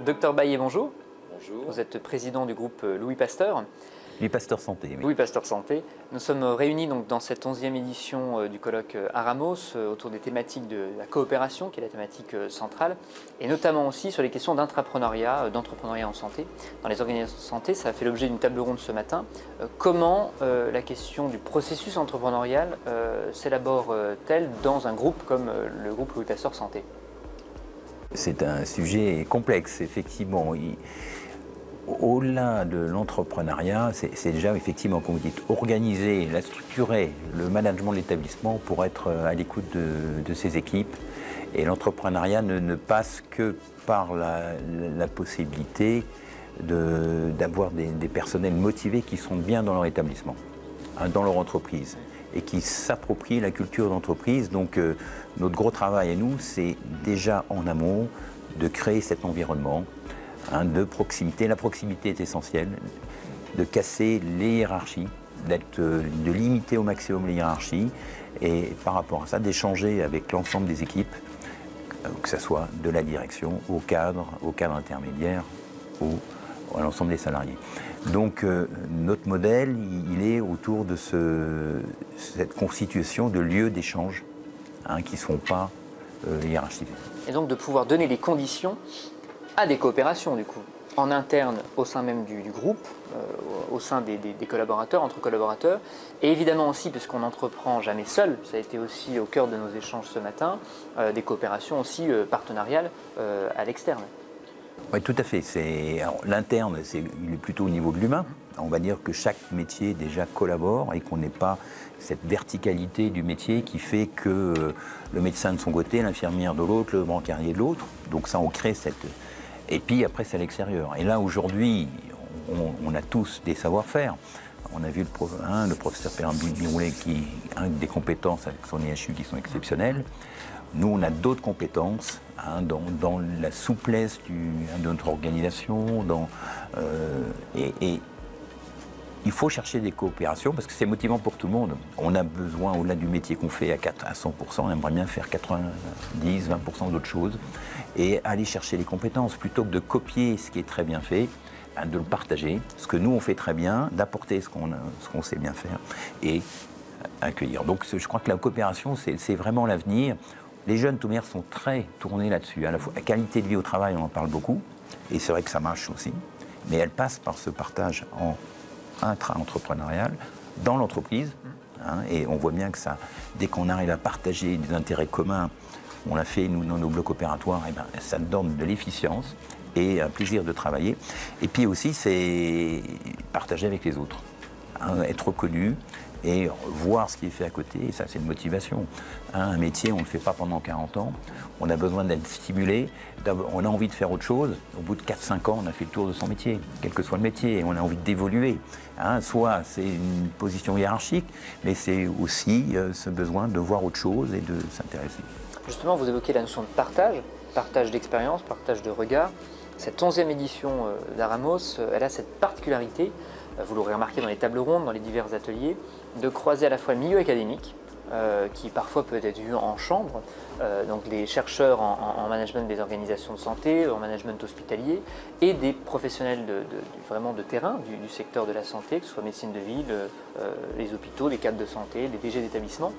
Docteur Baillet, bonjour. Bonjour. Vous êtes président du groupe Louis Pasteur. Louis Pasteur Santé, oui. Louis Pasteur Santé. Nous sommes réunis donc dans cette 11e édition du colloque Aramos autour des thématiques de la coopération, qui est la thématique centrale, et notamment aussi sur les questions d'intrapreneuriat, d'entrepreneuriat en santé. Dans les organisations de santé, ça a fait l'objet d'une table ronde ce matin. Comment la question du processus entrepreneurial s'élabore-t-elle dans un groupe comme le groupe Louis Pasteur Santé? C'est un sujet complexe, effectivement. Au-delà de l'entrepreneuriat, c'est déjà effectivement, comme vous dites, organiser, la structurer, le management de l'établissement pour être à l'écoute de ses équipes. Et l'entrepreneuriat ne passe que par la possibilité d'avoir des personnels motivés qui sont bien dans leur établissement, dans leur entreprise, et qui s'approprient la culture d'entreprise. Donc notre gros travail à nous, c'est déjà en amont de créer cet environnement de proximité. La proximité est essentielle, de casser les hiérarchies, de limiter au maximum les hiérarchies, et par rapport à ça, d'échanger avec l'ensemble des équipes, que ce soit de la direction au cadre intermédiaire ou à l'ensemble des salariés. Donc notre modèle, il est autour de cette constitution de lieux d'échange qui ne sont pas hiérarchisés. Et donc de pouvoir donner les conditions à des coopérations, du coup, en interne, au sein même du groupe, au sein des collaborateurs, entre collaborateurs, et évidemment aussi, puisqu'on n'entreprend jamais seul, ça a été aussi au cœur de nos échanges ce matin, des coopérations aussi partenariales à l'externe. Oui, tout à fait. L'interne, il est plutôt au niveau de l'humain. On va dire que chaque métier déjà collabore et qu'on n'ait pas cette verticalité du métier qui fait que le médecin de son côté, l'infirmière de l'autre, le brancardier de l'autre. Donc ça, on crée cette... Et puis après, c'est à l'extérieur. Et là, aujourd'hui, on a tous des savoir-faire. On a vu le professeur Perrin-Biroulet qui a des compétences avec son IHU qui sont exceptionnelles. Nous, on a d'autres compétences dans la souplesse de notre organisation. Et il faut chercher des coopérations parce que c'est motivant pour tout le monde. On a besoin, au-delà du métier qu'on fait à 100%, on aimerait bien faire 90-20% d'autres choses et aller chercher les compétences plutôt que de copier ce qui est très bien fait, de le partager, ce que nous on fait très bien, d'apporter ce qu'on sait bien faire et accueillir. Donc je crois que la coopération, c'est vraiment l'avenir. Les jeunes, tout de même, sont très tournés là-dessus. À la fois, la qualité de vie au travail, on en parle beaucoup, et c'est vrai que ça marche aussi, mais elle passe par ce partage intra-entrepreneurial dans l'entreprise, et on voit bien que ça, dès qu'on arrive à partager des intérêts communs, on l'a fait, nous, dans nos blocs opératoires, et ça donne de l'efficience et un plaisir de travailler. Et puis aussi, c'est partager avec les autres, être reconnu, et voir ce qui est fait à côté, et ça c'est une motivation. Un métier, on ne le fait pas pendant 40 ans, on a besoin d'être stimulé, on a envie de faire autre chose, au bout de 4-5 ans, on a fait le tour de son métier, quel que soit le métier, et on a envie d'évoluer. Soit c'est une position hiérarchique, mais c'est aussi ce besoin de voir autre chose et de s'intéresser. Justement, vous évoquez la notion de partage d'expérience, partage de regard. Cette 11e édition d'Aramos, elle a cette particularité, vous l'aurez remarqué dans les tables rondes, dans les divers ateliers, de croiser à la fois le milieu académique, qui parfois peut être vu en chambre, donc les chercheurs en management des organisations de santé, en management hospitalier, et des professionnels vraiment de terrain, du secteur de la santé, que ce soit médecine de ville, les hôpitaux, les cadres de santé, les DG d'établissement.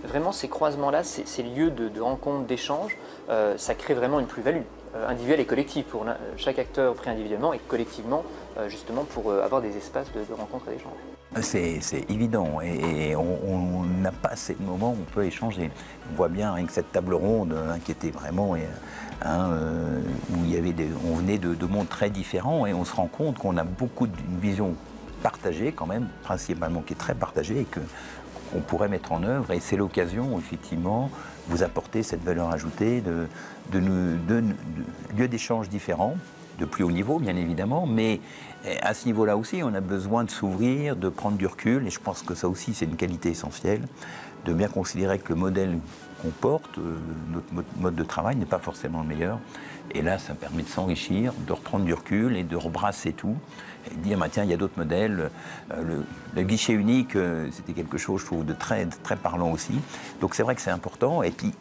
Vraiment, ces croisements-là, ces lieux de rencontre, d'échange, ça crée vraiment une plus-value individuelle et collective pour chaque acteur pris individuellement et collectivement, justement pour avoir des espaces de rencontre et d'échange. C'est évident et on n'a pas assez de moments où on peut échanger. On voit bien avec cette table ronde qui était vraiment où on venait de mondes très différents et on se rend compte qu'on a beaucoup d'une vision partagée quand même, principalement qui est très partagée et qu'on pourrait mettre en œuvre, et c'est l'occasion effectivement vous apporter cette valeur ajoutée de lieux d'échange différents, de plus haut niveau bien évidemment, mais à ce niveau-là aussi on a besoin de s'ouvrir, de prendre du recul, et je pense que ça aussi c'est une qualité essentielle, de bien considérer que le modèle qu'on porte, notre mode de travail n'est pas forcément le meilleur, et là ça permet de s'enrichir, de reprendre du recul et de rebrasser tout, et de dire tiens il y a d'autres modèles, le guichet unique c'était quelque chose je trouve de très, très parlant aussi, donc c'est vrai que c'est important, et puis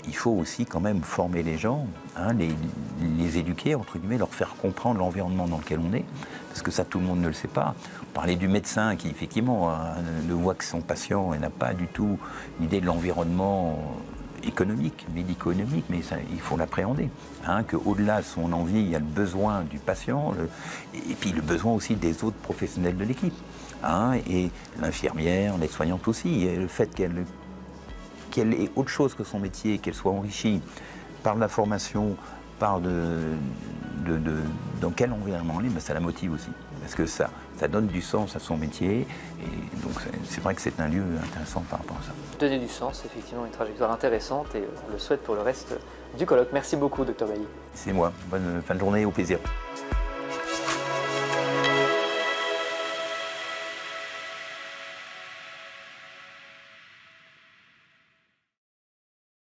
il faut aussi quand même former les gens, hein, les éduquer, entre guillemets, leur faire comprendre l'environnement dans lequel on est, parce que ça, tout le monde ne le sait pas. Parler du médecin qui, effectivement, hein, ne voit que son patient et n'a pas du tout l'idée de l'environnement économique, médico-économique, mais ça, il faut l'appréhender. Hein, qu'au-delà de son envie, il y a le besoin du patient, et puis le besoin aussi des autres professionnels de l'équipe. Hein, et l'infirmière, l'aide-soignante aussi, et le fait qu'elle ait autre chose que son métier, qu'elle soit enrichie par de la formation, par dans quel environnement elle est, ben ça la motive aussi. Parce que ça donne du sens à son métier. Et donc c'est vrai que c'est un lieu intéressant par rapport à ça. Donner du sens, effectivement, une trajectoire intéressante et on le souhaite pour le reste du colloque. Merci beaucoup, Dr Bailly. C'est moi. Bonne fin de journée, au plaisir.